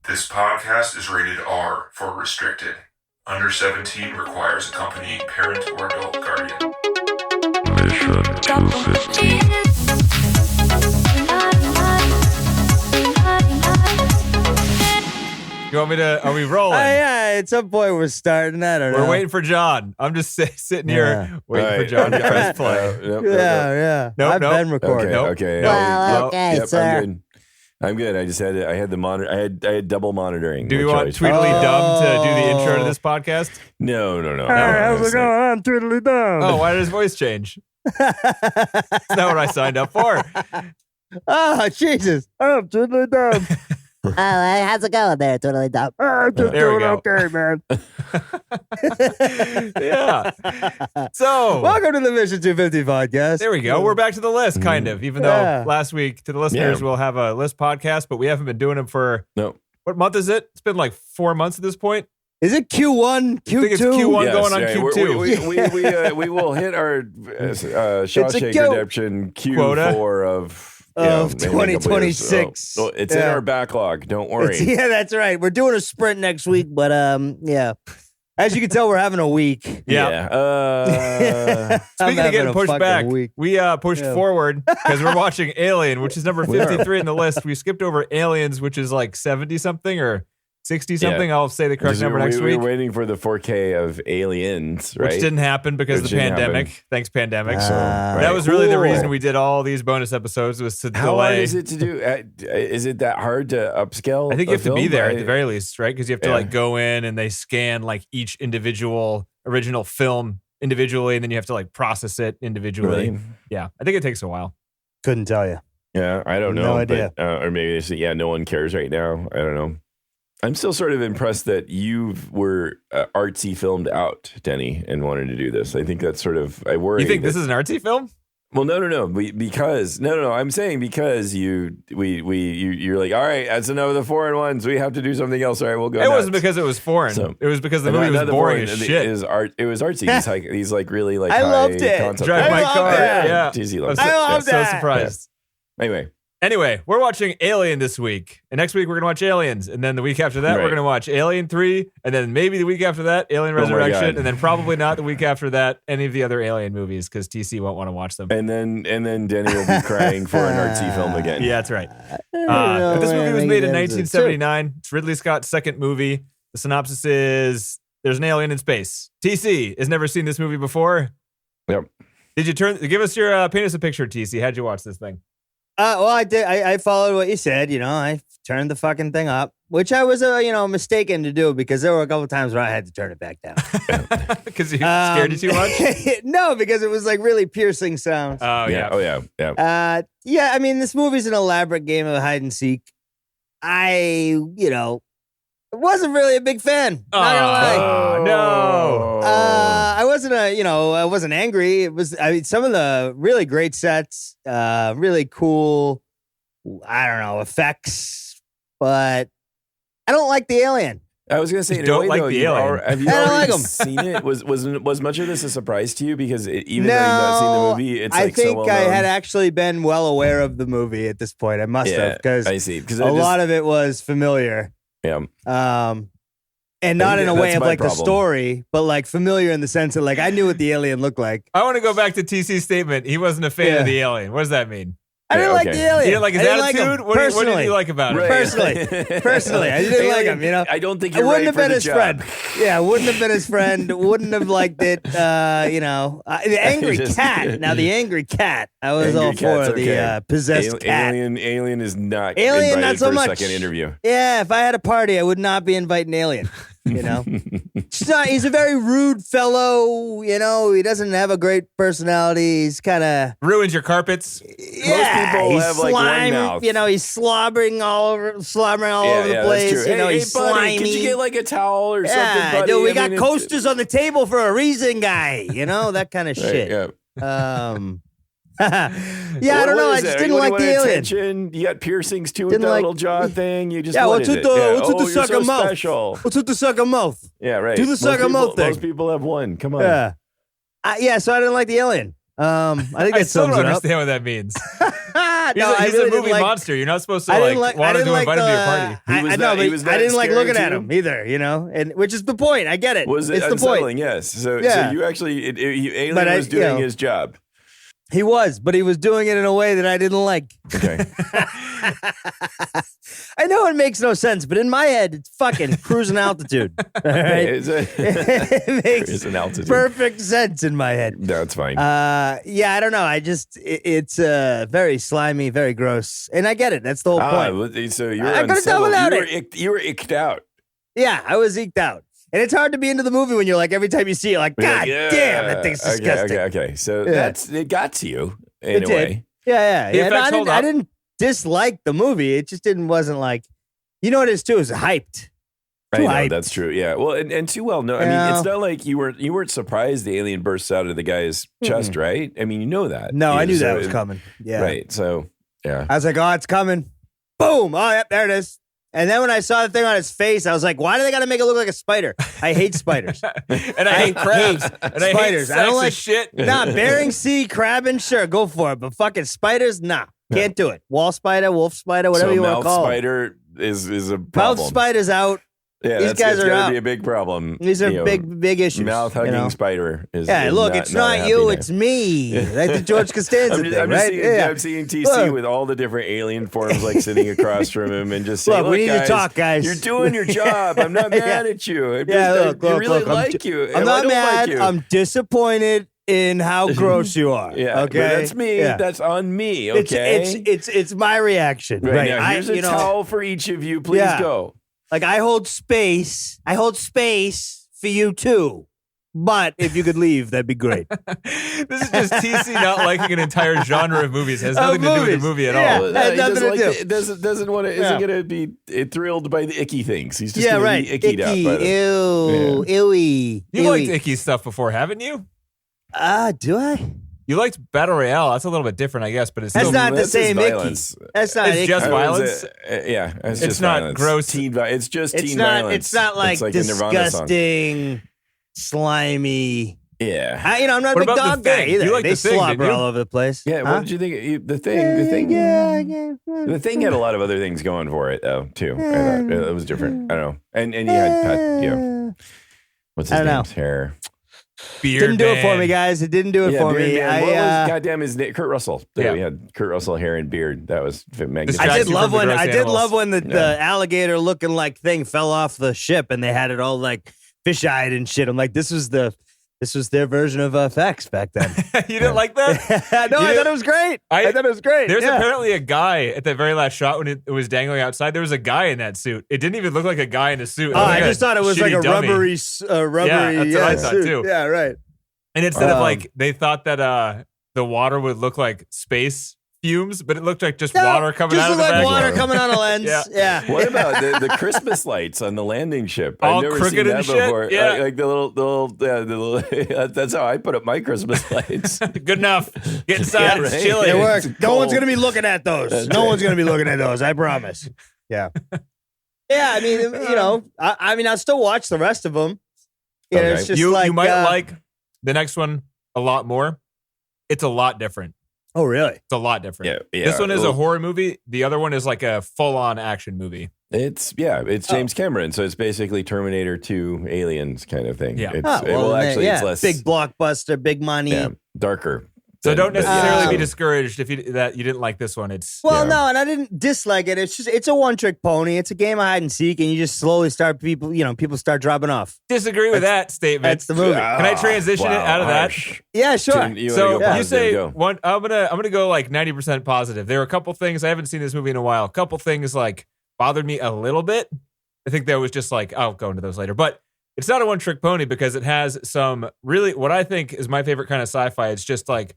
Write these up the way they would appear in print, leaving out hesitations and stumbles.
This podcast is rated R for restricted. Under 17 requires accompanying parent or adult guardian. Mission to 15. You want me to, are we rolling? Yeah, at some point we're starting. I don't know. We're waiting for John. I'm just sitting here waiting for John to press play. Yeah. Nope, I've been recording. Okay. Well, okay, sir. I'm good. I just had the monitor. I had double monitoring. Do you want Tweedledee Dumb to do the intro to this podcast? No. Hi, how's it going? I'm Tweedledee Dumb. Oh, why did his voice change? That's not what I signed up for. Oh, Jesus. I'm Tweedledee Dumb. Oh, how's it going there, Totally Dumb? I'm just There we doing go. okay, man. Yeah. So, Welcome to the Mission 250 podcast. there we go. We're back to the list, kind of, even Yeah. though last week, to the listeners, Yeah. we'll have a list podcast, but we haven't been doing them for, No. what month is it? It's been like 4 months at this point. Is it Q1, Q2? I think it's Q1 going on Q2. We will hit our Shawshank Q- Redemption Quota? Q4 of Of maybe a couple years. 2026. So it's in Yeah. our backlog. Don't worry. Yeah, that's right. We're doing a sprint next week, but yeah. As you can tell, we're having a week. Yeah. Yeah. Speaking of getting pushed back, week. we pushed forward because we're watching Alien, which is number 53 in the list. We skipped over Aliens, which is like 70-something or 60-something. Yeah. I'll say the correct number next week. We're waiting for the 4K of Aliens, right? Which didn't happen because of Which the didn't pandemic. happen. Thanks, pandemic. So, That was really the Cool. reason we did all these bonus episodes was to How hard delay. is it to do? Is it that hard to upscale? I think you a have to be film? there at the very least, right? Because you have to Yeah. like go in and they scan like each individual original film individually, and then you have to like process it individually. Really? Yeah, I think it takes a while. Couldn't tell you. Yeah, I don't know. No idea. But, or maybe it's, no one cares right now. I don't know. I'm still sort of impressed that you were artsy filmed out, Denny, and wanted to do this. I think that's sort of, I worry. You think this that- is an artsy film? Well, no. Because I'm saying because you're like, all right, that's enough of the foreign ones. We have to do something else. All right, we'll go. It wasn't nuts. because it was foreign. So- It was because the movie was boring as shit. It was artsy. He's like really like. I loved high it. concept. Drive my love car. that. Yeah. Cheesy I love was it. I love so that. surprised. Anyway, We're watching Alien this week. And next week, we're going to watch Aliens. And then the week after that, we're Right. going to watch Alien 3. And then maybe the week after that, Alien my Resurrection. God. And then probably not the week after that, any of the other Alien movies, because TC won't want to watch them. and then Denny will be crying for an artsy film again. Yeah, that's right. know But this movie where was I made in think it is. 1979. It's Ridley Scott's second movie. The synopsis is there's an alien in space. TC has never seen this movie before. Yep. Did you give us your, paint us a picture, TC. How'd you watch this thing? Well, I did. I followed what you said. I turned the fucking thing up, which I was, mistaken to do because there were a couple times where I had to turn it back down. Because he scared you too much? No, because it was like really piercing sounds. Oh, yeah. Oh yeah. I mean, this movie's an elaborate game of hide and seek. I wasn't really a big fan. Not gonna lie. Oh, no. I wasn't I wasn't angry. It was, some of the really great sets, really cool, I don't know, effects, but I don't like the alien. I was gonna say, You in a don't way, like though, the you alien. have you I don't already like 'em. seen it? Was much of this a surprise to you? Because even though you've not seen the movie, it's I like think so well I known. had actually been well aware of the movie at this point. I must have, because I see. Because a lot of it was familiar. yeah. And not in a way that's of my like the problem. story, but like familiar in the sense that like I knew what the alien looked like. I want to go back to TC's statement. He wasn't a fan Yeah. of the alien. What does that mean? I didn't Yeah, like okay. the alien. You didn't like his I didn't like him. attitude? What did you like about it? Right. Personally, I didn't like him. I don't think I you're wouldn't right have for been the his job. friend. Yeah, wouldn't have been his friend. Wouldn't have liked it. The angry Just- cat. Now the angry cat. I was Angry all cat's for the okay. possessed cat. Alien is not Alien, invited not so for a much. second interview. Yeah, if I had a party, I would not be inviting Alien. He's a very rude fellow. He doesn't have a great personality. He's kind of Ruins your carpets. people he's have, like, one mouth. He's slobbering all over the Yeah, place. that's true. He's buddy, slimy. could you get like a towel or something, Yeah, buddy? dude, we I got mean, coasters on the table for a reason, guy. That kind of Right, shit. yeah. I don't know. I just didn't like the alien. Attention? You got piercings too with Didn't that like- little jaw thing. You just Yeah, what what's is with it? the- what's with the you're so sucker mouth? special. What's with the sucker mouth? Yeah, right. Do the sucker mouth thing. Most people have one. Come on. Yeah. So I didn't like the alien. I think I that still sums don't it up. understand what that means. He's a movie monster. You're not supposed to want to invite him to your party. I didn't like looking at him either, and which is the point. I get it. Was it it's unsettling? The point. Yes. So you actually, Alien was doing his job. He was, but he was doing it in a way that I didn't like. Okay. I know it makes no sense, but in my head, it's fucking cruising altitude. All right? It makes cruising altitude. Perfect sense in my head. That's fine. Yeah, I don't know. It's very slimy, very gross, and I get it. That's the whole point. So you were I could've done without it. You were icked out. Yeah, I was eked out. And it's hard to be into the movie when you're like, every time you see it, like, God damn, that thing's disgusting. Okay. So it got to you in a way. Yeah. No, I didn't dislike the movie. It just wasn't like, you know what it is too? It was hyped. I know, that's true. Yeah. Well, and too well. No, I mean, it's not like you weren't surprised the alien bursts out of the guy's chest, right? I mean, you know that. No, I knew that was coming. Yeah. Right. So, yeah. I was like, oh, it's coming. Boom. Oh, yep, there it is. And then when I saw the thing on his face, I was like, why do they got to make it look like a spider? I hate spiders. And I hate crabs. And spiders. I don't like shit. Nah, Bering Sea, crabbing, sure, go for it. But fucking spiders, nah. Can't do it. Wall spider, wolf spider, whatever you want to call it. Mouth spider is a problem. Mouth spider's out. Yeah, these guys are gonna out. be a big problem. These are big issues. Mouth hugging spider is. Yeah, look, it's not you, it's me. That's the George Costanza thing, right? I'm seeing TC with all the different alien forms like sitting across from him and just saying, look, we need to talk, guys. You're doing your job. I'm not mad at you. I really like you. I'm not mad. I'm disappointed in how gross you are. Yeah, okay, but that's me. Yeah. That's on me. Okay, it's my reaction. Right now, here's a towel for each of you. Please go. Like I hold space for you too. But if you could leave, that'd be great. This is just TC not liking an entire genre of movies. It has nothing to do with the movie at all. Has nothing to do. Isn't going to be thrilled by the icky things. He's just going to be ickied out. Ewy. You liked icky stuff before, haven't you? Do I? You liked Battle Royale. That's a little bit different, I guess, but it's still not the same icky. That's not it's just violence. It's just not violence. gross. It's just teen violence. It's not like disgusting, slimy. Yeah. I'm not a big dog guy either. You like they The Thing, slobber all over the place. Yeah. What did you think? The Thing. The Thing had a lot of other things going for it, though, too. I thought it was different. I don't know. And you had Pat. What's his name's hair? Beard didn't do it for me, guys. It didn't do it for me. What was goddamn his name? Kurt Russell. Yeah, we had Kurt Russell hair and beard. That was magnificent. I did love when the alligator looking like thing fell off the ship and they had it all like fish-eyed and shit. I'm like, this was their version of effects back then. You didn't like that? No, I thought it was great. I thought it was great. There's apparently a guy at the very last shot when it was dangling outside. There was a guy in that suit. It didn't even look like a guy in a suit. I just thought it was like a dummy. rubbery Yeah, that's what I thought suit. too. Yeah, right. And instead of like, they thought that the water would look like space fumes, but it looked like just water coming out of the back. Water coming on a lens. Yeah. What about the Christmas lights on the landing ship? All I've never crooked seen that and shit? before. Yeah. Like the little that's how I put up my Christmas lights. Good enough. Get inside. Yeah, It's right. chilly. It works. No one's gonna be looking at those. No one's gonna be looking at those. I promise. Yeah. Yeah. I mean, I'll still watch the rest of them. Yeah. Okay. It's just You like might like the next one a lot more. It's a lot different. Oh, really? It's a lot different. Yeah. This one is a horror movie. The other one is like a full-on action movie. It's James Cameron, so it's basically Terminator 2 Aliens kind of thing. Yeah. It's less big blockbuster, big money. darker. So don't necessarily be discouraged if you didn't like this one. No, and I didn't dislike it. It's a one-trick pony. It's a game of hide and seek, and you just slowly start people start dropping off. Disagree with that statement. That's the movie. Can I transition it out of that? Yeah, sure. You say one. I'm gonna go like 90% positive. There are a couple things I haven't seen this movie in a while. A couple things like bothered me a little bit. I think that was just like I'll go into those later, but. It's not a one-trick pony because it has some really what I think is my favorite kind of sci-fi. It's just like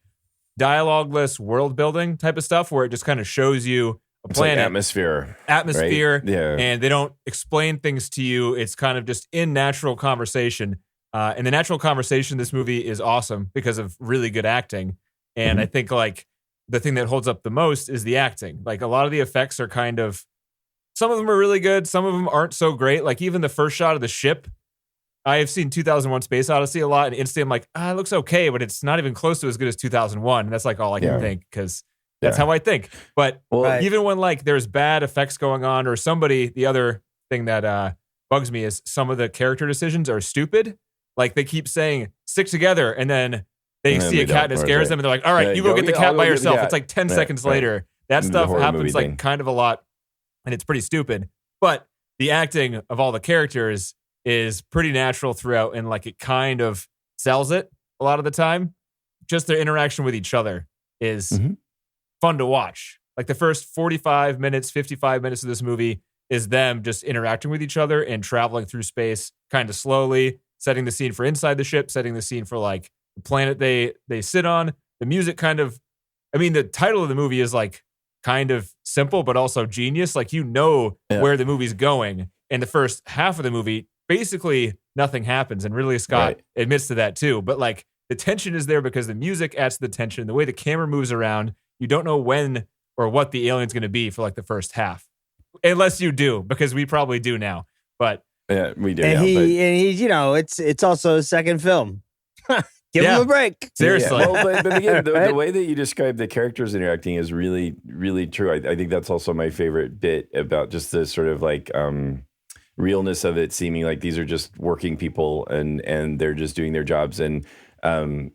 dialogueless world building type of stuff where it just kind of shows you a planet, like atmosphere, right? Yeah, and they don't explain things to you. It's kind of just in natural conversation. And the natural conversation in this movie is awesome because of really good acting. And I think like the thing that holds up the most is the acting. Like a lot of the effects are kind of some of them are really good, some of them aren't so great. Like even the first shot of the ship. I have seen 2001 Space Odyssey a lot, and instantly I'm like, it looks okay, but it's not even close to as good as 2001. And that's like all I can think because That's how I think. But Well, even when like there's bad effects going on or the other thing that bugs me is some of the character decisions are stupid. Like they keep saying stick together and then they see a cat and it scares them and they're like, all right, you go get the cat by yourself. It's like 10 seconds later. That stuff happens like kind of a lot and it's pretty stupid. But the acting of all the characters is pretty natural throughout and like it kind of sells it a lot of the time. Just their interaction with each other is fun to watch. Like the first 45 minutes, 55 minutes of this movie is them just interacting with each other and traveling through space kind of slowly, setting the scene for inside the ship, setting the scene for like the planet they sit on. The music the title of the movie is like kind of simple, but also genius. Like, where the movie's going. And the first half of the movie, basically nothing happens. And Ridley Scott admits to that too. But like the tension is there because the music adds to the tension. The way the camera moves around, you don't know when or what the alien's going to be for like the first half. Unless you do, because we probably do now. But yeah, we do. And he's, it's also his second film. Give him a break. Seriously. Yeah. Well, but again, the way that you describe the characters interacting is really, really true. I think that's also my favorite bit about just the sort of like realness of it, seeming like these are just working people and they're just doing their jobs. And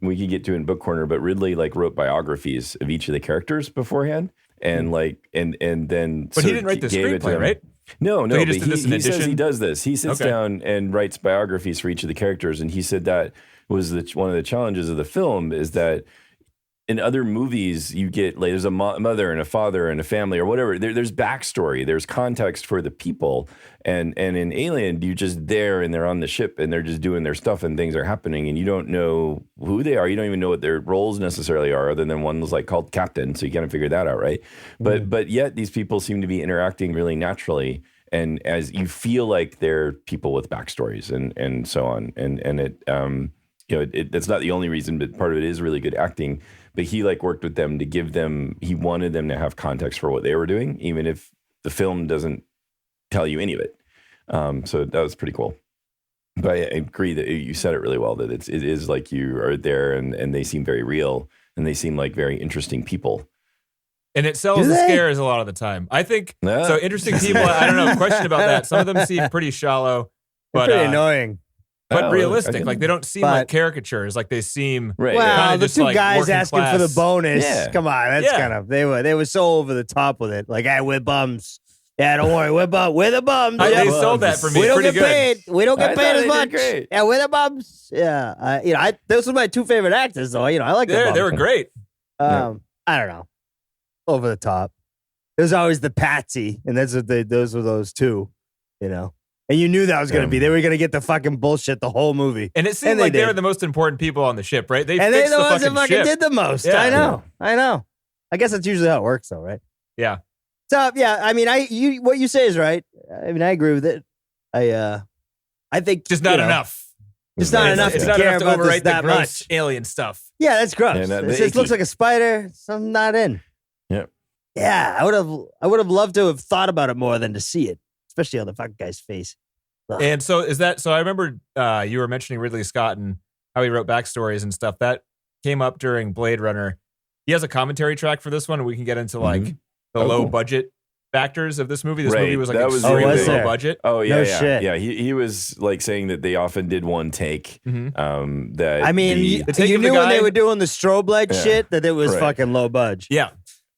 we could get to in Book Corner, but Ridley like wrote biographies of each of the characters beforehand. And like, and then, but he didn't write the screenplay, right? No. So he says he does this. He sits down and writes biographies for each of the characters. And he said that was one of the challenges of the film is that in other movies, you get like there's a mother and a father and a family or whatever. There's backstory. There's context for the people. And in Alien, you're just there and they're on the ship and they're just doing their stuff and things are happening and you don't know who they are. You don't even know what their roles necessarily are, other than one was like called Captain. So you kind of figure that out, right? But yet these people seem to be interacting really naturally. And as you feel like they're people with backstories and so on. And it that's not the only reason, but part of it is really good acting. But he like worked with them to give them, he wanted them to have context for what they were doing, even if the film doesn't tell you any of it. So that was pretty cool. But I agree that you said it really well, that it is like you are there and they seem very real and they seem like very interesting people. And it sells the scares a lot of the time. I think, so interesting people, I don't know, question about that. Some of them seem pretty shallow. But pretty annoying. But realistic, like they don't seem like caricatures. Like they seem Well, the two like guys asking for the bonus. Yeah. Come on, that's kind of they were so over the top with it. Like, hey, we're bums. Yeah, don't worry, we're the bums. They sold that for me. We don't pretty get good. paid. We don't get paid as much. Great. Yeah, we're the bums. Yeah, those were my two favorite actors, though. I like them. They were great. I don't know, over the top. There's always the patsy, and those were those two. And you knew that was going to be. They were going to get the fucking bullshit the whole movie. And it seemed like they were the most important people on the ship, right? They're the ones that fucking did the most. Yeah. I know. I guess that's usually how it works, though, right? Yeah. So yeah, I mean, what you say is right. I mean, I agree with it. I think just not enough. Just not enough. It's to not care enough to about overwrite this the gross alien stuff. Yeah, that's gross. Yeah, It just looks like a spider. Something not in. Yeah. Yeah, I would have loved to have thought about it more than to see it, especially on the fucking guy's face. Ugh. And so I remember you were mentioning Ridley Scott and how he wrote backstories and stuff. That came up during Blade Runner. He has a commentary track for this one, and we can get into like the low budget factors of this movie. This movie was like extremely low budget. Oh yeah, No yeah, shit. yeah. He was like saying that they often did one take. That I mean, you knew when they were doing the strobe light shit that it was fucking low budge. Yeah.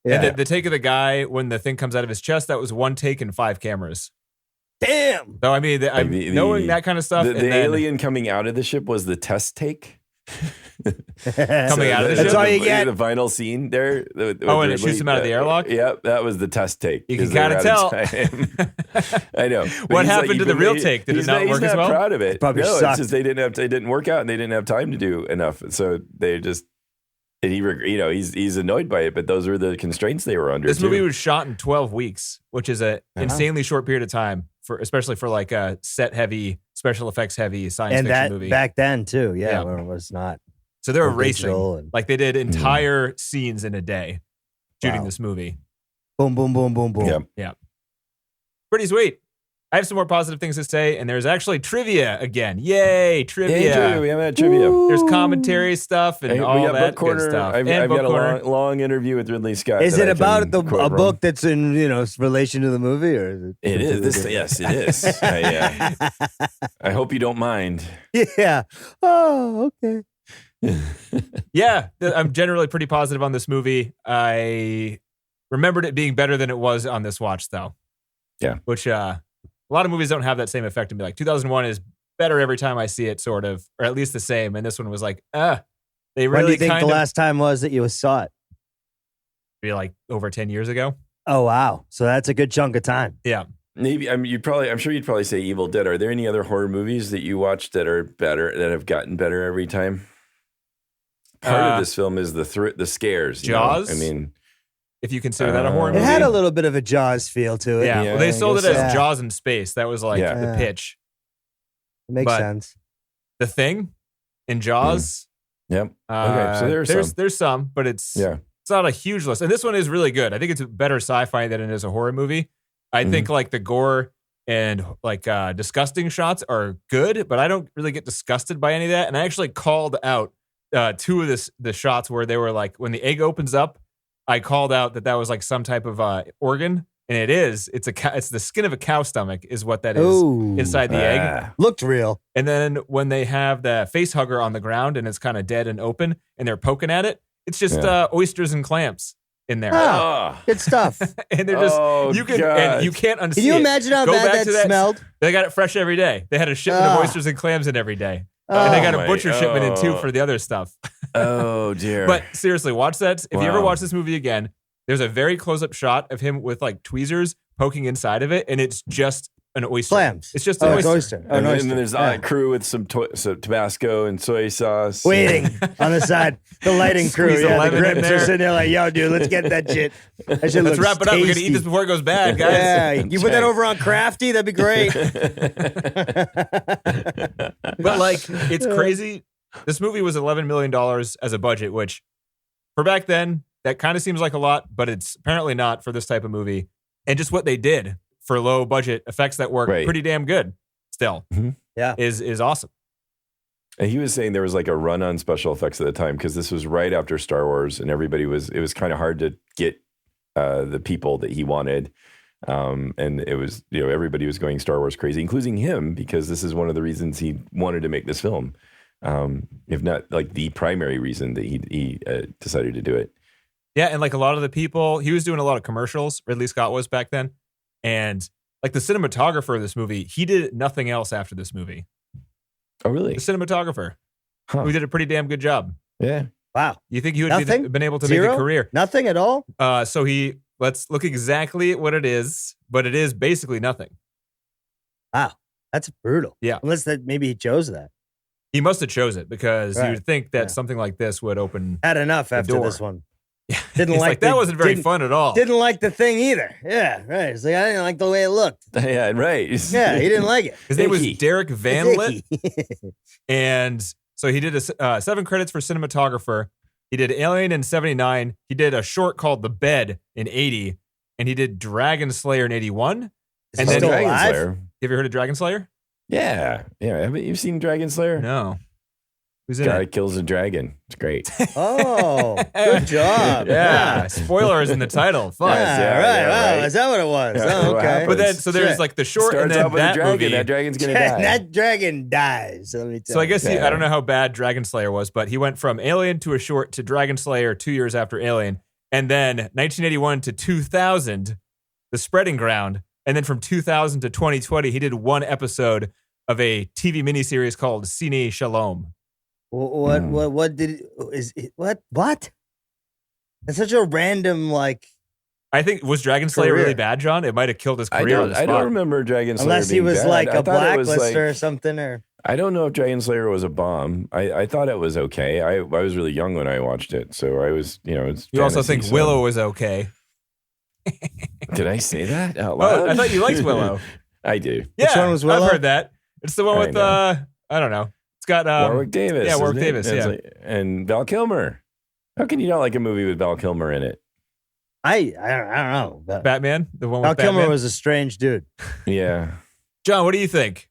Yeah. And the take of the guy when the thing comes out of his chest, that was one take and 5 cameras. Damn. So I mean, knowing that kind of stuff. The alien coming out of the ship was the test take. Coming out of the ship. That's all you get. The final scene there. And it shoots him out of the airlock? Yep, that was the test take. You can kind of tell. I know. What happened to the real take? Did it not work as well? He's not proud of it. Probably no, sucked. it's just they didn't work out and they didn't have time to do enough. So they just, and he's annoyed by it, but those are the constraints they were under. This movie was shot in 12 weeks, which is an insanely short period of time, especially for like a set heavy, special effects heavy science fiction movie. Back then too, when it was not. So they were digital racing. Like they did entire scenes in a day shooting this movie. Boom, boom, boom, boom, boom. Yeah. Yeah. Pretty sweet. I have some more positive things to say, and there's actually trivia again. Yay, trivia. Hey, trivia. We haven't had trivia. There's commentary stuff and all we got that book corner. good stuff. I've And book got corner. a long interview with Ridley Scott. Is that it I about can quote a from. book that's in relation to the movie, or is it? It is. Yes, it is. I hope you don't mind. Yeah. Oh, okay. Yeah, I'm generally pretty positive on this movie. I remembered it being better than it was on this watch, though. Yeah. Which a lot of movies don't have that same effect and be like, 2001 is better every time I see it, sort of, or at least the same. And this one was like, they really When do you think kind the of last time was that you saw it? be like over 10 years ago. Oh, wow. So that's a good chunk of time. Yeah. Maybe I'm sure you'd probably say Evil Dead. Are there any other horror movies that you watched that are better, that have gotten better every time? Part of this film is the scares. Jaws? I mean, If you consider that a horror It movie. had a little bit of a Jaws feel to it. Yeah. Yeah, Well, they I sold it guess as so. Jaws in space. That was like Yeah. the pitch. It makes But- sense. The Thing in Jaws. yep. Okay, so there's some, but it's not a huge list. And this one is really good. I think it's a better sci-fi than it is a horror movie. I think like the gore and like disgusting shots are good, but I don't really get disgusted by any of that. And I actually called out two of the shots where they were like, when the egg opens up, I called out that was like some type of organ, and it's the skin of a cow stomach is what that is Ooh. inside the egg. Looked real. And then when they have the face hugger on the ground and it's kind of dead and open and they're poking at it, it's just oysters and clams in there. Oh, good stuff. And they're just you can't unsee Can you it. imagine how Go bad back that to smelled? They got it fresh every day. They had a shipment of oysters and clams in every day. And they got a butcher shipment in too for the other stuff. Oh dear. But seriously, watch that. If you ever watch this movie again, there's a very close-up shot of him with like tweezers poking inside of it, and it's just an oyster. Clams. It's just an oyster. And then there's crew with some Tabasco and soy sauce. Waiting on the side. The lighting crew. Squeeze a Yeah, the lemon in grips there. are sitting there like, yo, dude, let's get that shit. That shit Let's looks wrap it up. We're gonna eat tasty. this before it goes bad, guys. Yeah, you put that over on Crafty, that'd be great. But like, it's crazy. This movie was $11 million as a budget, which for back then, that kind of seems like a lot, but it's apparently not for this type of movie. And just what they did for low budget effects that work pretty damn good still is awesome. And he was saying there was like a run on special effects at the time because this was right after Star Wars and it was kind of hard to get the people that he wanted. And it was, everybody was going Star Wars crazy, including him, because this is one of the reasons he wanted to make this film. If not like the primary reason that he decided to do it. Yeah, and like a lot of the people, he was doing a lot of commercials, Ridley Scott was back then. And like the cinematographer of this movie, he did nothing else after this movie. Oh, really? The cinematographer. Who did a pretty damn good job. Yeah. Wow. You think he would been able to make a career? Nothing at all? So let's look exactly at what it is, but it is basically nothing. Wow. That's brutal. Yeah. Unless maybe he chose that. He must have chose it because you Right. would think that something like this would open. Had enough after door. this one. Yeah. Didn't He's like that wasn't very fun at all. Didn't like the thing either. Yeah, right. It's like, I didn't like the way it looked. Yeah, right. Yeah, he didn't like it. His name was Icky. Derek Van Lit. Icky. And so he did 7 credits for cinematographer. He did Alien in 79. He did a short called The Bed in 80. And he did Dragon Slayer in 81. Is And he then still Dragon alive? Slayer. Have you ever heard of Dragon Slayer? Yeah. Haven't you seen Dragon Slayer? No. Who's in Guy it? kills a dragon. It's great. Oh, good job. Yeah. Spoilers in the title. Fuck. Yeah, right. Wow. right. Is that what it was? Yeah, Oh, what okay. happened? But then, so there's Shit. like the short and Starts then off with a that dragon. movie. That dragon's gonna die. That dragon dies. Let me tell So I you. guess Yeah. I don't know how bad Dragon Slayer was, but he went from Alien to a short to Dragon Slayer 2 years after Alien. And then 1981 to 2000, The Spreading Ground. And then from 2000 to 2020, he did one episode of a TV miniseries called Cine Shalom. What did what? That's such a random I think, was Dragon Slayer Career. really bad, John? It might have killed his career on the I spot. don't remember Dragon Slayer unless he being was bad. like I a thought it was blacklister or like, something or I don't know if Dragon Slayer was a bomb. I thought it was okay. I was really young when I watched it, so I was, it's You also fantasy, think so- Willow was okay. Did I say that out loud? Oh, I thought you liked Willow. I do. Yeah, one was Willow? I've heard that. It's the one with, I don't know. It's got Warwick Davis. yeah, Warwick isn't it? Davis, And it's yeah. like- and Val Kilmer. How can you not like a movie with Val Kilmer in it? I don't know. But Batman, the one Val with Batman. Kilmer was a strange dude. Yeah. John, what do you think?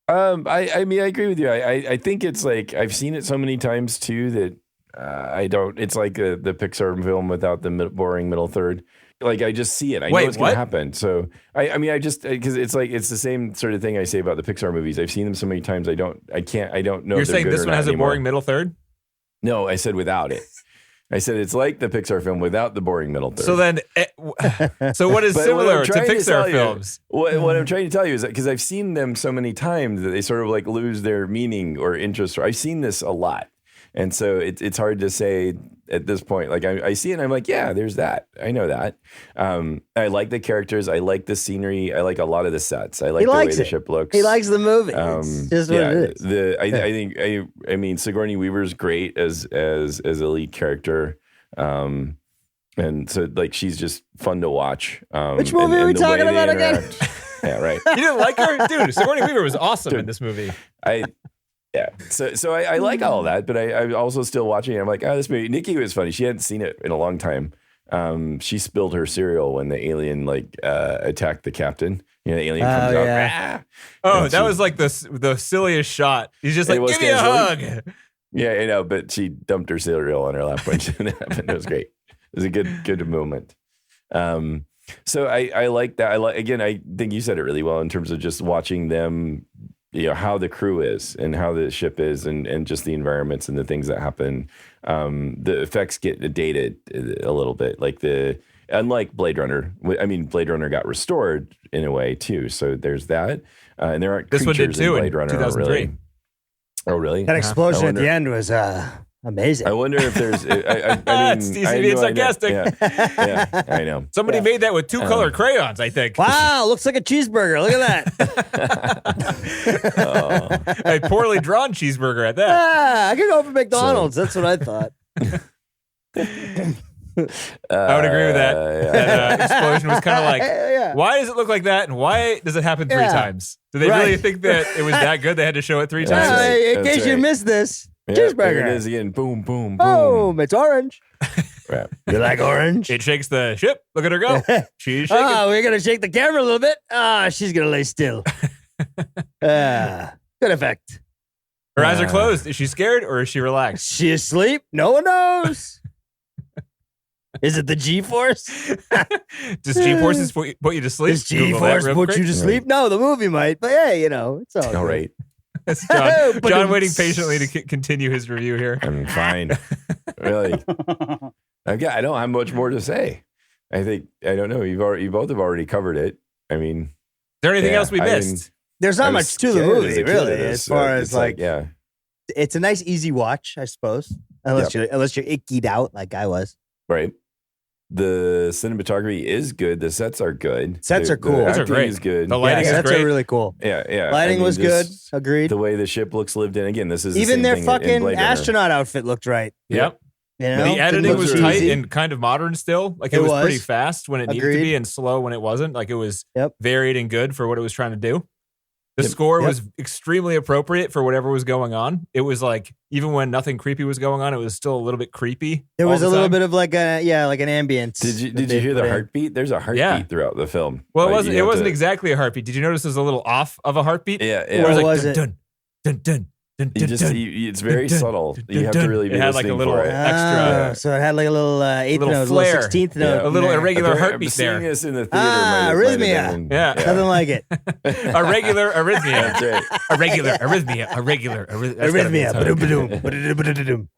I mean, I agree with you. I think it's like I've seen it so many times too that I don't. It's like the Pixar film without the boring middle third. Like I just see it. I know it's going to happen. So I mean, I just because it's like it's the same sort of thing I say about the Pixar movies. I've seen them so many times. I don't know. You're saying this one has a boring middle third? No, I said without it. I said it's like the Pixar film without the boring middle third. So then, so what is similar to Pixar films? What I'm trying to tell you is that because I've seen them so many times that they sort of like lose their meaning or interest. I've seen this a lot. And so it's hard to say at this point. Like I see it and I'm like, yeah, there's that. I know that. I like the characters. I like the scenery. I like a lot of the sets. I like the way the ship looks. He likes the movie. It's just what it is. I mean, Sigourney Weaver's great as a lead character. And so like she's just fun to watch. Which movie are we talking about again? Yeah, right. You didn't like her? Dude, Sigourney Weaver was awesome in this movie. Yeah, so I like all of that, but I'm also still watching it. I'm like, this movie. Nikki was funny. She hadn't seen it in a long time. She spilled her cereal when the alien attacked the captain. You know, the alien comes out. Yeah. Oh, that was like the silliest shot. He's just like, give me a hug. Yeah, I know, but she dumped her cereal on her lap when it happened. It was great. It was a good moment. So I like that. I think you said it really well in terms of just watching them. You know, how the crew is and how the ship is and just the environments and the things that happen. The effects get dated a little bit. Like unlike Blade Runner, I mean, Blade Runner got restored in a way too. So there's that. And there aren't this creatures in Blade in Runner. 2003. Really. Oh, really? That explosion at the end was amazing. I wonder if there's. I mean, it's Steve being sarcastic. Yeah, I know. Somebody made that with two color crayons, I think. Wow, looks like a cheeseburger. Look at that. A poorly drawn cheeseburger at that. I could go for McDonald's. That's what I thought. I would agree with that. That explosion was kind of like, why does it look like that, and why does it happen 3 times? Do they really think that it was that good? They had to show it 3 times. In case you missed this, cheeseburger. There it is again. Boom, boom, boom. Boom! It's orange. Right. You like orange? It shakes the ship. Look at her go. She's shaking. Oh, we're gonna shake the camera a little bit. She's gonna lay still. Good effect. Her eyes are closed. Is she scared or is she relaxed? She asleep? No one knows. Is it the G-force? Does G-forces put you to sleep? Does G-force put you to sleep? No, the movie might, but hey, it's all right. That's John waiting patiently to continue his review here. I'm fine. Really. I don't have much more to say. I don't know. You both have already covered it. I mean, is there anything else we missed? There's not much to the movie, really, as far as yeah. It's a nice, easy watch, I suppose, unless you're ickied out like I was. Right. The cinematography is good. The sets are good. Sets are cool. The Sets are acting great. is good. The lighting is sets great. are really cool. Yeah. Lighting was good. Agreed. The way the ship looks lived in. Again, this is even the same their thing fucking in Blade Runner. astronaut outfit looked right. Yep. You know? The editing was Didn't look tight cheesy. and kind of modern still. Like it was pretty fast when it needed to Agreed. be and slow when it wasn't. Like it was Yep. varied and good for what it was trying to do. The score was extremely appropriate for whatever was going on. It was like, even when nothing creepy was going on, it was still a little bit creepy. There was a little time. bit of like an ambience. Did you hear the heartbeat? There's a heartbeat throughout the film. Well, Like, it wasn't exactly a heartbeat. Did you notice there's a little off of a heartbeat? Yeah. It was like, was it? dun, dun, dun, dun, dun, dun, It's very dun, subtle. dun, You have dun. to really be It had like a listening little for it. extra, So it had like a little 8th little note, flare. a little 16th note. a little in there. irregular heartbeat Seeing there. this in the theater might have arrhythmia. been- Yeah. Nothing like it. A regular arrhythmia. That's right. A regular arrhythmia. A regular Arrhythmia. Ba-dum-ba-dum. Ba-dum-ba-dum.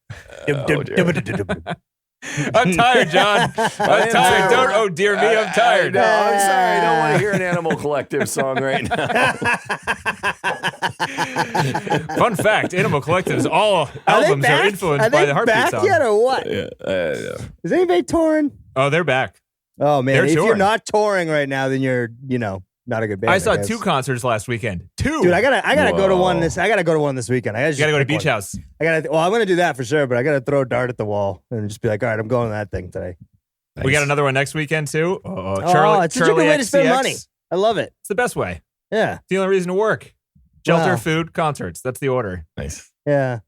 I'm tired, John. I'm tired. Don't. Oh dear me, I'm tired. No, I'm sorry. I don't want to hear an Animal Collective song right now. Fun fact: Animal Collective's all albums are influenced by the heartbeat back song. yet or what? Yeah. Is anybody touring? Oh, they're back. Oh man, They're if you're touring. not touring right now, then you're not a good band. I saw guess. 2 concerts last weekend. 2. Dude, I gotta go to one Whoa. this. I gotta go to one this weekend. You gotta go to Beach House. I'm gonna do that for sure. But I gotta throw a dart at the wall and just be like, all right, I'm going to that thing today. We got another one next weekend too. It's such a good way to spend XCX. money. I love it. It's the best way. Yeah, It's the only reason to work. Shelter, Wow. food, concerts. That's the order. Nice. yeah.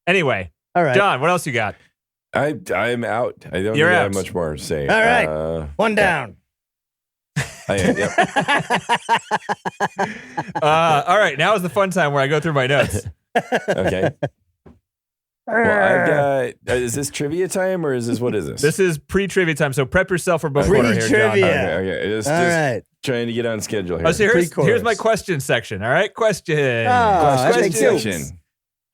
Anyway, All right, John, what else you got? I'm out. I don't You're really out. have much more to say. All right. One down. Yep. All right, now is the fun time where I go through my notes. Okay. Well, I've got. Is this trivia time or is this what is this? This is pre-trivia time, so prep yourself for book order here, John. Pre-trivia. Okay. Just right. trying to get on schedule here. Oh, so here's Pre-chorus. my question section. All right, question. that Question makes sense. section.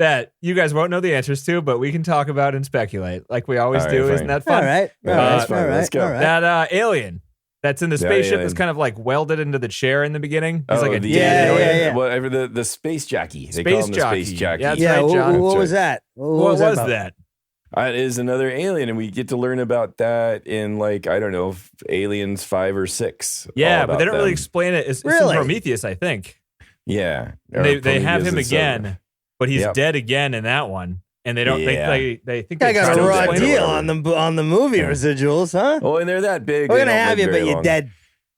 That you guys won't know the answers to, but we can talk about and speculate like we always All right, do. fine. Isn't that fun? All right. That's fine. Let's go. All right. That alien that's in the spaceship alien. is kind of like welded into the chair in the beginning. He's like a the dead alien. yeah. Whatever the space jockey. They Space call him the jockey. space jockey. Yeah, that's Yeah, right, John. what was that? What was about? that? It is another alien, and we get to learn about that in like I don't know, Aliens 5 or 6. Yeah, all but they don't about really them. explain it. It's in Really? Prometheus, I think. Yeah, They have him Prometheus is again, but he's Yep. dead again in that one, and they don't. Yeah. They think I they got try a to raw explain it. deal on the movie Yeah. residuals, huh? Oh, and they're that big. We're they gonna don't have live you, very but you're long. dead.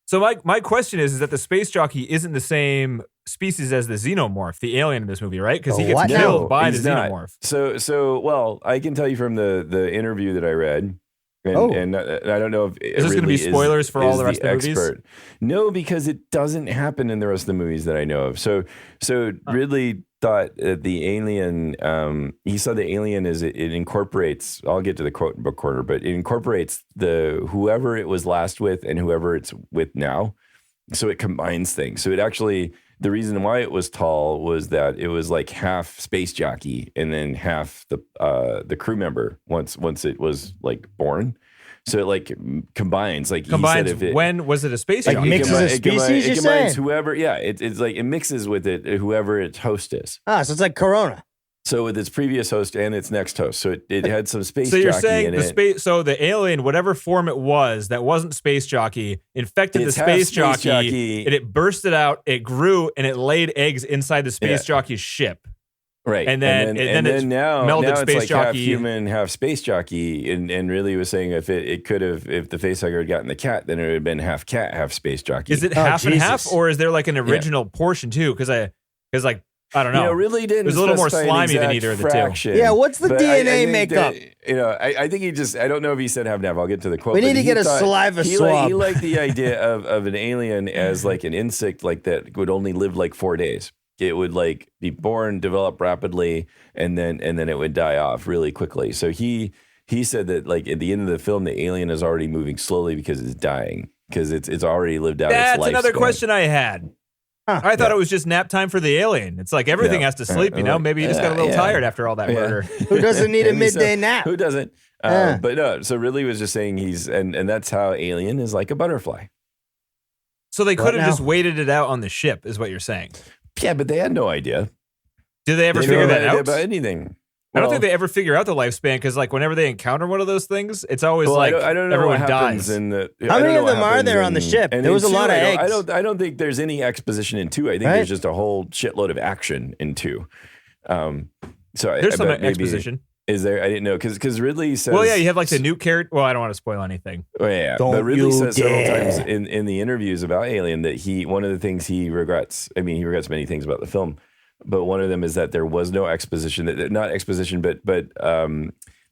So my question is that the space jockey isn't the same species as the xenomorph, the alien in this movie, right? Because he The gets what? killed No, by the he's not. xenomorph. So well, I can tell you from the interview that I read, and I don't know if Is this gonna be spoilers for all the rest of the movies? No, because it doesn't happen in the rest of the movies that I know of. So Ridley thought the alien. He saw the alien as it incorporates. I'll get to the quote in book corner, but it incorporates the whoever it was last with and whoever it's with now. So it combines things. So it actually. The reason why it was tall was that it was like half space jockey and then half the crew member once it was like born. So it like combines. Like Combines. he said if it, When was it a space Like jockey? mixes though? of species, you're combines saying? whoever. Yeah, it's like it mixes with it whoever its host is. Ah, so it's like Corona. So with its previous host and its next host. So it had some space. So you're jockey saying in the it. space? So the alien, whatever form it was, that wasn't space jockey, infected It's the half space space jockey, jockey. and it bursted out. It grew and it laid eggs inside the space jockey's ship. Right, And then it's now melded it's space like half jockey. human, half space jockey, and really was saying if it could have if the facehugger had gotten the cat, then it would have been half cat, half space jockey. Is it Oh, half and half, Jesus. or is there like an original portion too? Because I don't know. Really didn't. It was a little more specify an slimy than exact either of the two. fraction. Yeah, what's the But DNA think makeup? that, I think he just. I don't know if he said half and half. I'll get to the quote. We need but to he get a thought- saliva he swab. He liked the idea of an alien as like an insect, like that would only live like 4 days. It would like be born, develop rapidly, and then it would die off really quickly. So he said that like at the end of the film, the alien is already moving slowly because it's dying because it's already lived out. That's its another lifespan. question I had. Huh. I thought it was just nap time for the alien. It's like everything has to sleep, you know? Maybe he just got a little tired after all that murder. Who doesn't need a And he said- midday nap? Who doesn't? Yeah. But no. So Ridley was just saying and that's how Alien is like a butterfly. So they could have now? just waited it out on the ship, is what you're saying. Yeah, but they had no idea. Did they ever They figure had no that idea out? about anything. I don't Well, think they ever figure out the lifespan because, like, whenever they encounter one of those things, it's always well, like I don't know everyone what happens dies. in the. How I don't many know of what them are happens there on the ship? and There in was a lot of I eggs. don't think there's any exposition in 2. I think Right? there's just a whole shitload of action in 2. So There's some but maybe- exposition. Is there? I didn't know because Ridley says. Well, yeah, you have like the new character. Well, I don't want to spoil anything. Oh, yeah, Don't but Ridley you said several dare. times in the interviews about Alien that one of the things he regrets. I mean, he regrets many things about the film, but one of them is that there was no exposition. That not exposition, but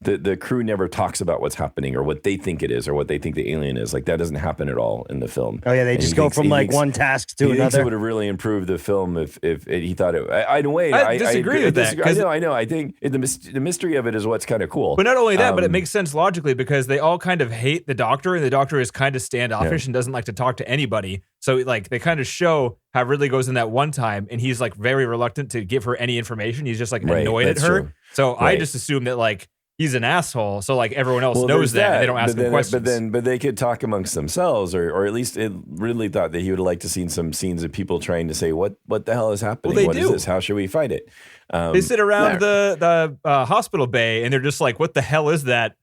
the crew never talks about what's happening or what they think it is or what they think the alien is. Like that doesn't happen at all in the film. Oh yeah, they And just he go thinks- from he like thinks- one task to he thinks it another. would have really improved the film if he thought it. I disagree with that, 'cause- I know. I think the mystery of it is what's kind of cool. But not only that, but it Um, makes sense logically because they all kind of hate the doctor, and the doctor is kind of standoffish and doesn't like to talk to anybody. So like they kind of show how Ridley goes in that one time, and he's like very reluctant to give her any information. He's just like Right, annoyed at that's her. true. So I Right. just assume that like he's an asshole. So like everyone else Well, knows there's that, and they don't ask him questions. But they could talk amongst themselves, or at least it really thought that he would have liked to seen some scenes of people trying to say, "What the hell is happening? they What is do. this? How should we fight it?" They sit around the hospital bay, and they're just like, "What the hell is that?"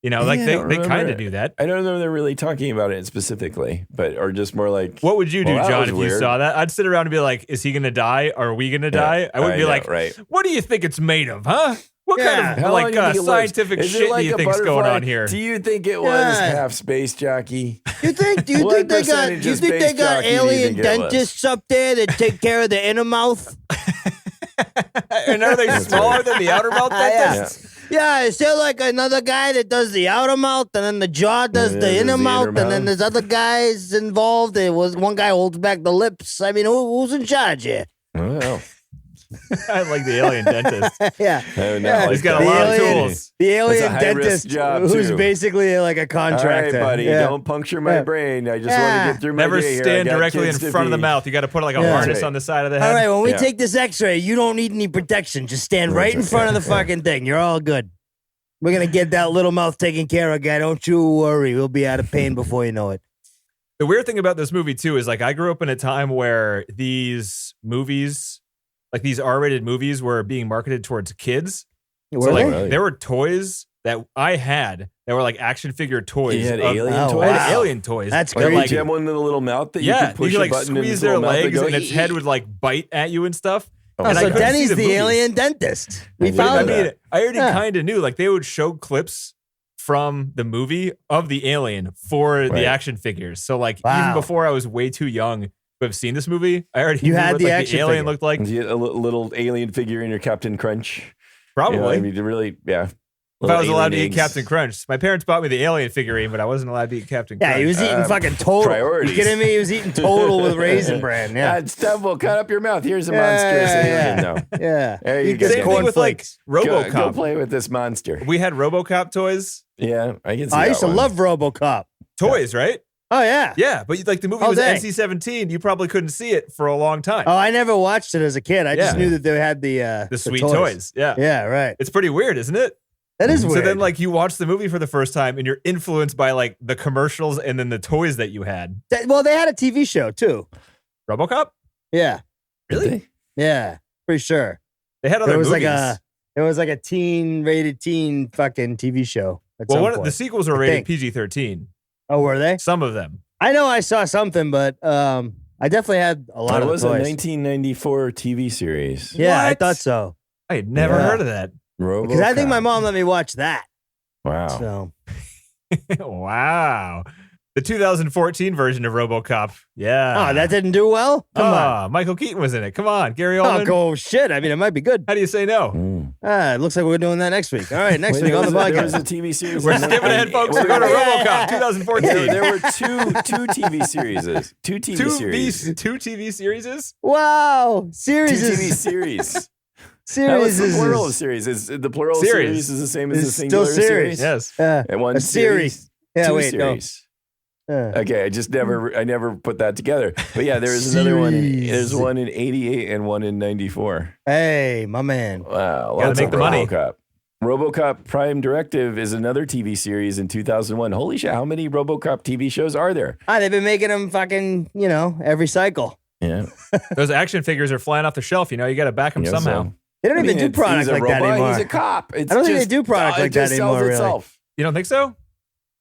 You know, like Yeah, I they don't kind remember. of do that. I don't know if they're really talking about it specifically, but or just more like, What would you do, Well, that John, was if you weird. saw that? I'd sit around and be like, "Is he going to die? Are we going to die?" I would be know, like, right. "What do you think it's made of, huh? What Yeah. kind of How long like do you think it lives? scientific Is it shit like do you a think's going butterfly? on here?" Do you think it was Yeah. half space jockey? You think? Do you What think they got? percentage Do you of think they space got jockey do you alien think it was? dentists up there that take care of the inner mouth? And are they smaller than the outer mouth Yeah. dentists? Yeah, is there like another guy that does the outer mouth and then the jaw does the inner mouth and then there's other guys involved? There was one guy holds back the lips. I mean, who's in charge here? Well, I like the alien dentist. Yeah. He's got a lot of tools. The alien That's a high-risk dentist job, who's too. basically like a all contractor. right, buddy. Yeah. Don't puncture my brain. I just want to get through my Never day here. I stand got directly in kids to front of the feed. mouth. You got to put like a Yeah. harness Right. on the side of the head. All right, when we Yeah. take this x-ray, you don't need any protection. Just stand right in front of the fucking thing. You're all good. We're going to get that little mouth taken care of, guy. Don't you worry. We'll be out of pain before you know it. The weird thing about this movie too is like I grew up in a time where these movies, like these R-rated movies, were being marketed towards kids. Were So like they? Really? there were toys that I had that were like action figure toys. You had of- alien Oh, toys? I had wow. alien toys. That's Like, crazy. like, you have one in the little mouth that you yeah, could push you could a like button and squeeze its their little mouth would legs go, and its head would like bite at you and stuff. Oh, and I so couldn't Denny's see the movies. alien dentist. We I found didn't I it. know mean, I already Yeah. kind of knew like they would show clips from the movie of the alien for Right. the action figures. So like Wow. even before I was way too young to have seen this movie, I already You knew had what the like, action the alien figure. looked like. You had a little alien figure in your Captain Crunch. Probably. You know, I mean, to really, yeah. if I was Little allowed to alien eat eggs. Captain Crunch. My parents bought me the alien figurine, but I wasn't allowed to eat Captain Yeah, Crunch. he was eating fucking total. priorities. You kidding me? He was eating total with Raisin Bran. Yeah. That stuff will cut up your mouth. Here's a Yeah, monstrous yeah, alien. yeah. No. Yeah. There you Eat go. good Same thing with like cornflakes. RoboCop. Go play with this monster. We had RoboCop toys. Yeah, I can see I used that to one. love RoboCop. Toys, right? Oh, yeah. Yeah, but like the movie All was day. NC-17. You probably couldn't see it for a long time. Oh, I never watched it as a kid. I just Yeah. knew that they had the the toys. Yeah. Yeah, right. It's pretty weird, isn't it? That is weird. So then like you watch the movie for the first time and you're influenced by like the commercials and then the toys that you had. Well, they had a TV show too. RoboCop? Yeah, Really? yeah, pretty sure. They had other There was movies. It was like a rated teen fucking TV show. At well, some one of point. the sequels were I rated think. PG-13. Oh, were they? Some of them. I know I saw something, but I definitely had a lot That of the was a toys. 1994 TV series. Yeah, I What? thought so. I had never Yeah. heard of that. Because I think my RoboCop. mom let me watch that. Wow. So Wow. The 2014 version of RoboCop. Yeah. oh, that didn't do well. Come on. Ah, Michael Keaton was in it. Come on, Gary Oldman. Oh, go shit. I mean, it might be good. How do you say no? Mm. It looks like we're doing that next week. All right, next Wait, week there on the was a- There was a podcast. TV series. We're in skipping ahead, folks. wait, We're going to wait, wait. RoboCop 2014. There were two TV series. Two TV series. Two TV series? Wow, Two series TV is series. That series was the is plural of series. The plural of Series. series is the same as It's the still singular series. Yes. And one a series. Yeah, two wait, series. no. Okay, I never put that together. But yeah, there is another one. Series. There's one in 88 and one in 94. Hey, my man. Wow, Gotta lots make of the money. RoboCop. RoboCop Prime Directive is another TV series in 2001. Holy shit, how many RoboCop TV shows are there? They've been making them fucking, every cycle. Yeah. Those action figures are flying off the shelf. You know, you got to back them Guess somehow. so. They don't I even mean, do it's- product he's a like that robot, anymore. He's a cop. It's I don't think just- they do product it like that just sells anymore, really. itself. You don't think so?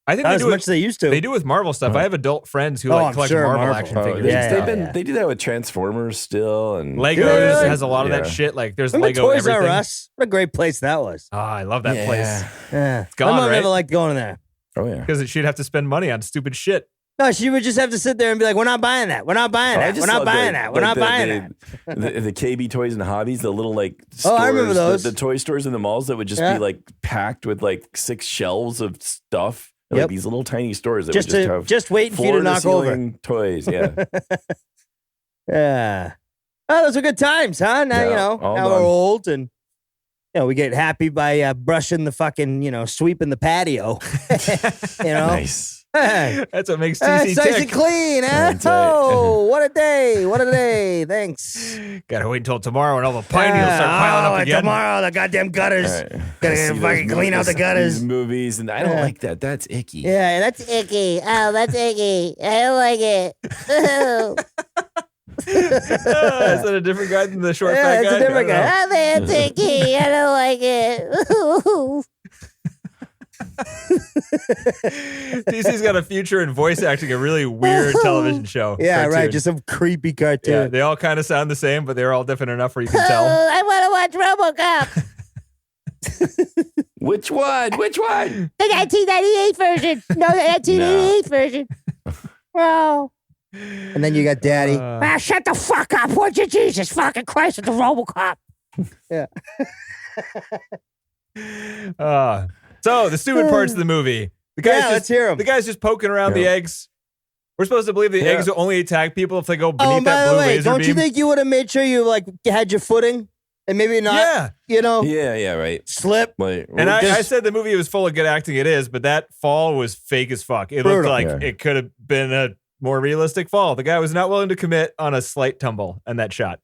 I think Not they as do much as they used to. They do with Marvel stuff. I have adult friends who Oh, like I'm collect sure Marvel, Marvel. action Oh, figures. they, Yeah, and stuff. they do that with Transformers still, and Legos Do they really? has a lot of that Yeah. shit. Like there's Remember Lego Toys R everything. Us? What a great place that was. Oh, I love that Yeah. place Yeah. gone, My mom right? never liked going there. Oh yeah. because she'd have to spend money on stupid shit. No, she would just have to sit there and be like, we're not buying that. We're not buying Oh, I that. just We're not love buying the- that. We're like not buying that. The KB Toys and Hobbies, the little like stores, Oh, I remember those. The toy stores in the malls that would just Yeah. be like packed with like 6 shelves of stuff. Like Yep. these little tiny stores that Just would just to have just waiting for you to knock over. floor-to-ceiling toys. Yeah. Yeah. Oh, those are good times, huh? Now, Yeah, now all we're done. old and, we get happy by brushing the fucking, sweeping the patio. Nice. Hey, That's what makes it's TC nice and tick. clean, huh? That's right. Oh, what a day. What a day. Thanks. Gotta wait until tomorrow when all the pine needles start piling up and again. tomorrow, the goddamn gutters. All right. Gotta I see those fucking clean out the gutters. These movies, and I don't Yeah. like that. That's icky. Yeah, that's Icky. Oh, that's icky. I don't like it. Ooh. Is that a different guy than the short Yeah, fat it's guy? a different I don't know. guy. Oh, man, it's icky. I don't like it. Ooh. DC's got a future in voice acting a really weird television show. Yeah, right. cartoon. Just some creepy yeah, cartoon. they all kind of sound the same, but they're all different enough where you can tell. Oh, I want to watch RoboCop. Which one? Which one? The 1998 version. No, the 1988 version. Oh. And then you got Daddy. Ah, shut the fuck up. Would you, Jesus fucking Christ, with the RoboCop. Yeah. So the stupid parts of the movie. The guy's let's hear 'em. The guy's just poking around the eggs. We're supposed to believe the eggs will only attack people if they go beneath Oh, by that the blue way, laser don't beam. you think you would have made sure you like had your footing and maybe not, Yeah, right. slip? Like, And I said the movie was full of good acting. It is, but that fall was fake as fuck. It looked like it could have been a more realistic fall. The guy was not willing to commit on a slight tumble in that shot.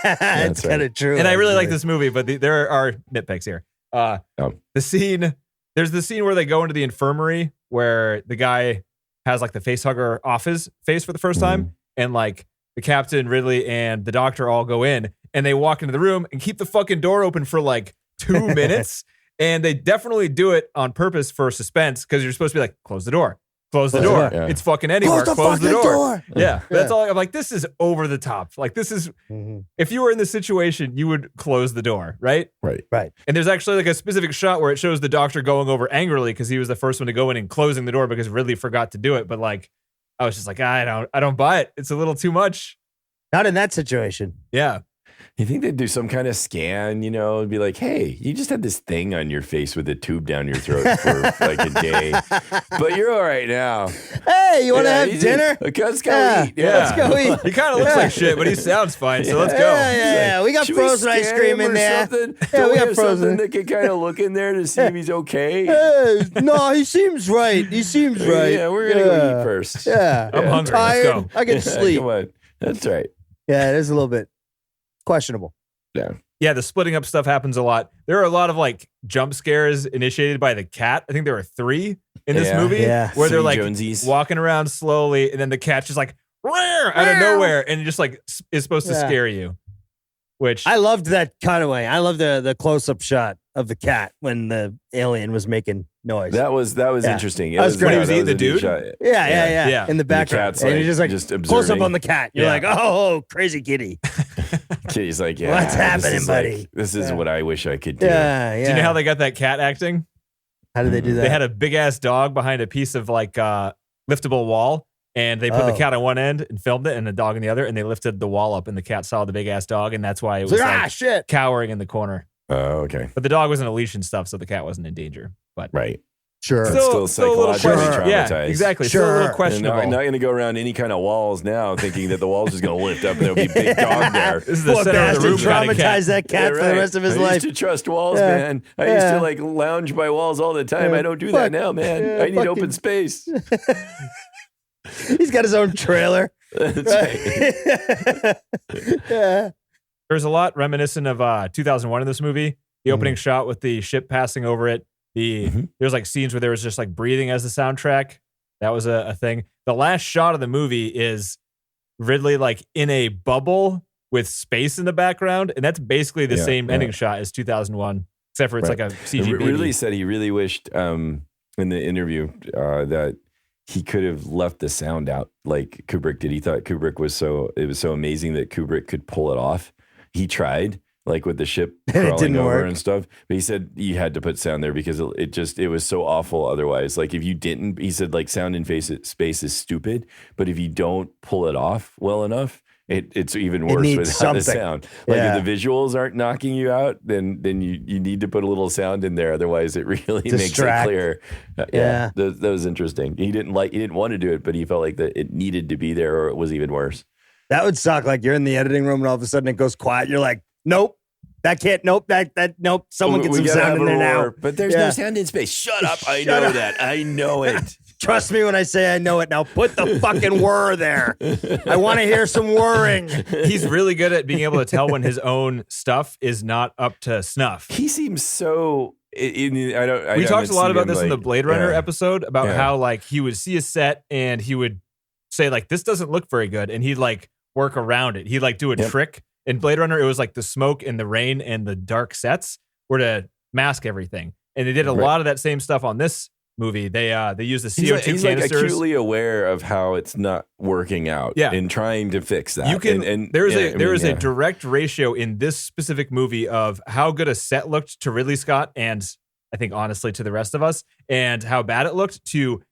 It's kind of true. And I really like this movie, but there are nitpicks here. The scene, there's the scene where they go into the infirmary where the guy has like the face hugger off his face for the first time. And like the captain, Ridley, and the doctor all go in and they walk into the room and keep the fucking door open for like 2 minutes. And they definitely do it on purpose for suspense because you're supposed to be like, close the door. Close the door. Yeah. It's fucking anywhere. Close the door. Yeah. That's all. I'm like, this is over the top. Like, this is, if you were in this situation, you would close the door, right? Right. And there's actually like a specific shot where it shows the doctor going over angrily because he was the first one to go in and closing the door because Ridley forgot to do it. But like, I was just like, I don't buy it. It's a little too much. Not in that situation. Yeah. You think they'd do some kind of scan, and be like, hey, you just had this thing on your face with a tube down your throat for like a day, but you're all right now. Hey, you want to have dinner? Let's go eat. Let's go eat. He kind of looks like shit, but he sounds fine, so let's go. Yeah. We got frozen ice cream in there. Yeah, we got frozen. That can kind of look in there to see if he's okay. No, he seems right. Yeah, we're going to go eat first. Yeah. I'm hungry. Tired. Let's go. I can sleep. Come on. That's right. Yeah, it is a little bit questionable. Yeah, the splitting up stuff happens a lot. There are a lot of like jump scares initiated by the cat. I think there are 3 in this movie where they're like walking around slowly and then the cat's just like out of nowhere and it just like is supposed to scare you. Which I loved that cutaway. I love the close-up shot of the cat when the alien was making noise. That was interesting. That was great. When he was eating the dude? Yeah. In the background. The and you're just like close up on the cat. You're like, oh, crazy kitty. Kitty's like, what's happening, buddy? Like, this is what I wish I could do. Yeah. Do you know how they got that cat acting? How did they do that? They had a big ass dog behind a piece of like liftable wall. And they put the cat on one end and filmed it and the dog on the other. And they lifted the wall up and the cat saw the big ass dog. And that's why it was like shit. Cowering in the corner. Oh, okay. But the dog was in a leash and stuff. So the cat wasn't in danger. But Sure. Still psychologically traumatized. Yeah, exactly. Still a little questionable. I'm not going to go around any kind of walls now thinking that the wall's just going to lift up and there'll be a big dog there. This is the center of the room kind of cat. Traumatize that cat for the rest of his life. I used to trust walls, man. I used to like lounge by walls all the time. I don't do that now, man. I need open space. He's got his own trailer. That's right. There's a lot reminiscent of 2001 in this movie. The opening shot with the ship passing over it. There's like scenes where there was just like breathing as the soundtrack. That was a thing. The last shot of the movie is Ridley like in a bubble with space in the background. And that's basically the same ending shot as 2001, except for it's like a CG baby. Ridley said he really wished in the interview that he could have left the sound out like Kubrick did. He thought Kubrick was so amazing that Kubrick could pull it off. He tried, like with the ship crawling over and stuff, but he said you had to put sound there because it was so awful otherwise. Like if you didn't, he said like sound in space is stupid, but if you don't pull it off well enough, it's even worse without the sound. Like if the visuals aren't knocking you out, then you need to put a little sound in there. Otherwise, it really makes it clear. That was interesting. He didn't want to do it, but he felt like that it needed to be there, or it was even worse. That would suck. Like you're in the editing room and all of a sudden it goes quiet. You're like, nope. That can't. Nope. That. Nope. Someone get some sound in there now. But there's no sound in space. Shut up. I know that. I know it. Trust me when I say I know it. Now put the fucking whir there. I want to hear some whirring. He's really good at being able to tell when his own stuff is not up to snuff. He seems so. We talked a lot about this in the Blade Runner episode about how like he would see a set and he would say like this doesn't look very good, and he'd like work around it. He'd like do a trick. In Blade Runner, it was like the smoke and the rain and the dark sets were to mask everything. And they did a lot of that same stuff on this movie. They used the CO2 he's canisters. Like acutely aware of how it's not working out and trying to fix that. You can, there is a direct ratio in this specific movie of how good a set looked to Ridley Scott and I think honestly to the rest of us, and how bad it looked to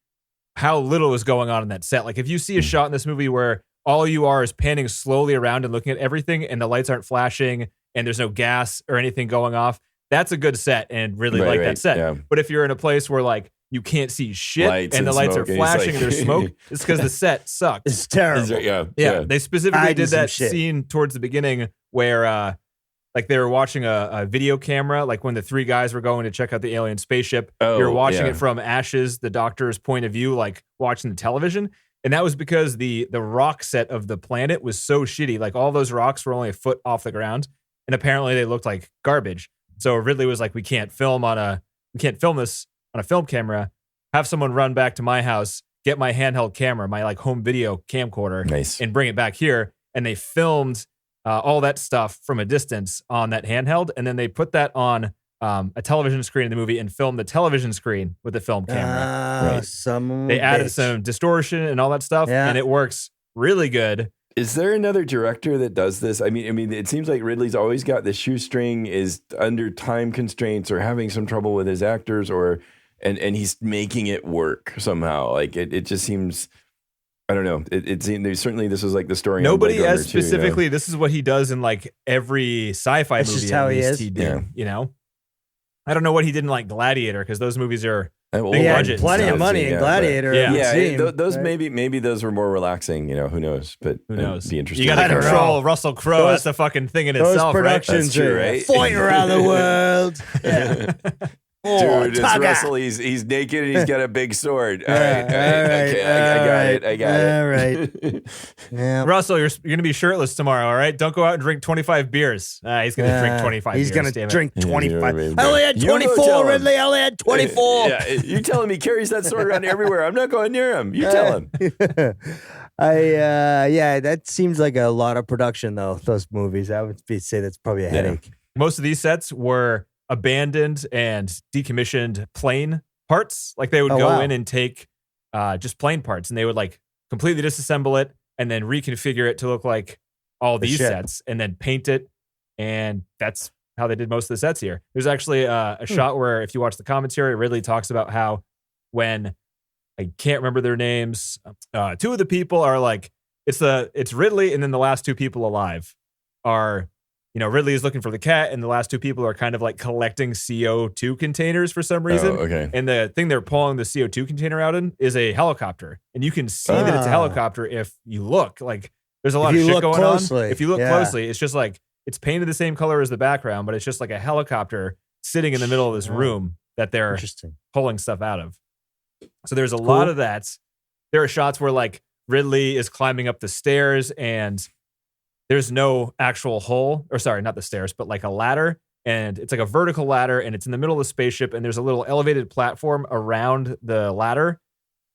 how little was going on in that set. Like if you see a shot in this movie where all you are is panning slowly around and looking at everything and the lights aren't flashing and there's no gas or anything going off, that's a good set and really Right, like right, that set. yeah. But if you're in a place where like you can't see shit Lights and the and lights are smoke, and it's flashing like- and there's smoke, it's because the set sucked. It's terrible. Is there- yeah, Yeah, they specifically Hiding did some that shit. scene towards the beginning where like they were watching a video camera, like when the three guys were going to check out the alien spaceship. Oh, You're watching yeah. it from Ash's, the doctor's point of view, like watching the television. And that was because the rock set of the planet was so shitty. Like all those rocks were only a foot off the ground. And apparently they looked like garbage. So Ridley was like, we can't film this on a film camera. Have someone run back to my house, get my handheld camera, my like home video camcorder, Nice. and bring it back here. And they filmed all that stuff from a distance on that handheld. And then they put that on a television screen in the movie and filmed the television screen with the film camera. Right. They added some distortion and all that stuff. Yeah. And it works really good. Is there another director that does this? I mean, it seems like Ridley's always got the shoestring, is under time constraints or having some trouble with his actors, and he's making it work somehow. Like it just seems, I don't know. It seems certainly this was like the story. Nobody on Blade Runner as specifically. This is what he does in like every sci-fi That's movie. just how at he least is. He did, Yeah. you know. I don't know what he did in like Gladiator because those movies are Well, big He had budget and plenty of stuff. money in Yeah, Gladiator. Yeah. it would Yeah, seem, those right? maybe those were more relaxing. You know, who knows? But Who it'd knows? Be interesting. You got I to don't control know. Russell Crowe. Those- That's a fucking thing in Those itself, productions That's true, are right? flying around the world. Yeah. Oh, Dude, it's Taga. Russell. He's naked and he's got a big sword. All Yeah, right, okay, I got it. All right. Yeah. right? Russell, you're going to be shirtless tomorrow, all right? Don't go out and drink 25 beers. He's going to drink 25 He's beers. going damn to it. drink Yeah, 25. yeah, I only had you go 24, tell him. Ridley. I only had 24. Yeah, you telling me he carries that sword around everywhere? I'm not going near him. You tell him. Yeah, that seems like a lot of production, though, those movies. I would say that's probably a headache. Most of these sets were abandoned and decommissioned plane parts. Like they would Oh, go wow. in and take just plane parts and they would like completely disassemble it and then reconfigure it to look like all The these ship. sets and then paint it. And that's how they did most of the sets here. There's actually a shot where if you watch the commentary, Ridley talks about how when I can't remember their names, two of the people are like, it's Ridley and then the last two people alive are, you know, Ridley is looking for the cat and the last two people are kind of like collecting CO2 containers for some reason. Oh, okay. And the thing they're pulling the CO2 container out in is a helicopter. And you can see that it's a Ah. helicopter if you look. Like there's a lot If of you shit look going closely, on. If you look yeah. closely, it's just like it's painted the same color as the background, but it's just like a helicopter sitting in the middle of this Wow. room that they're Interesting. pulling stuff out of. So there's a lot of that. There are shots where like Ridley is climbing up the stairs and there's no actual hole, or sorry, not the stairs, but like a ladder. And it's like a vertical ladder and it's in the middle of the spaceship and there's a little elevated platform around the ladder.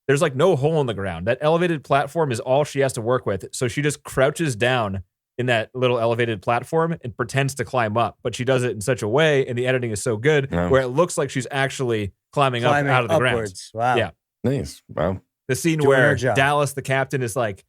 There's like no hole in the ground. That elevated platform is all she has to work with. So she just crouches down in that little elevated platform and pretends to climb up. But she does it in such a way, and the editing is so good, Wow. where it looks like she's actually climbing up out of the ground. upwards. Wow. Yeah. Nice. Wow. The scene Doing where her job. Dallas, the captain, is like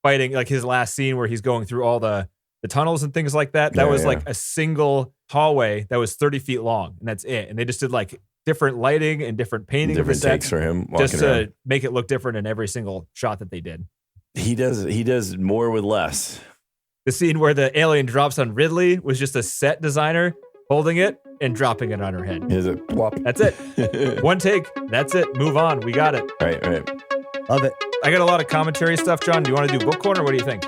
fighting, like his last scene where he's going through all the tunnels and things like that. That Yeah, was yeah. like a single hallway that was 30 feet long, and that's it. And they just did like different lighting and different painting Different of the takes sets for him walking just to around. make it look different in every single shot that they did. He does more with less. The scene where the alien drops on Ridley was just a set designer holding it and dropping it on her head. Is it plop? That's it. One take. That's it. Move on. We got it. Right. Love it. I got a lot of commentary stuff, John. Do you want to do book corner? What do you think?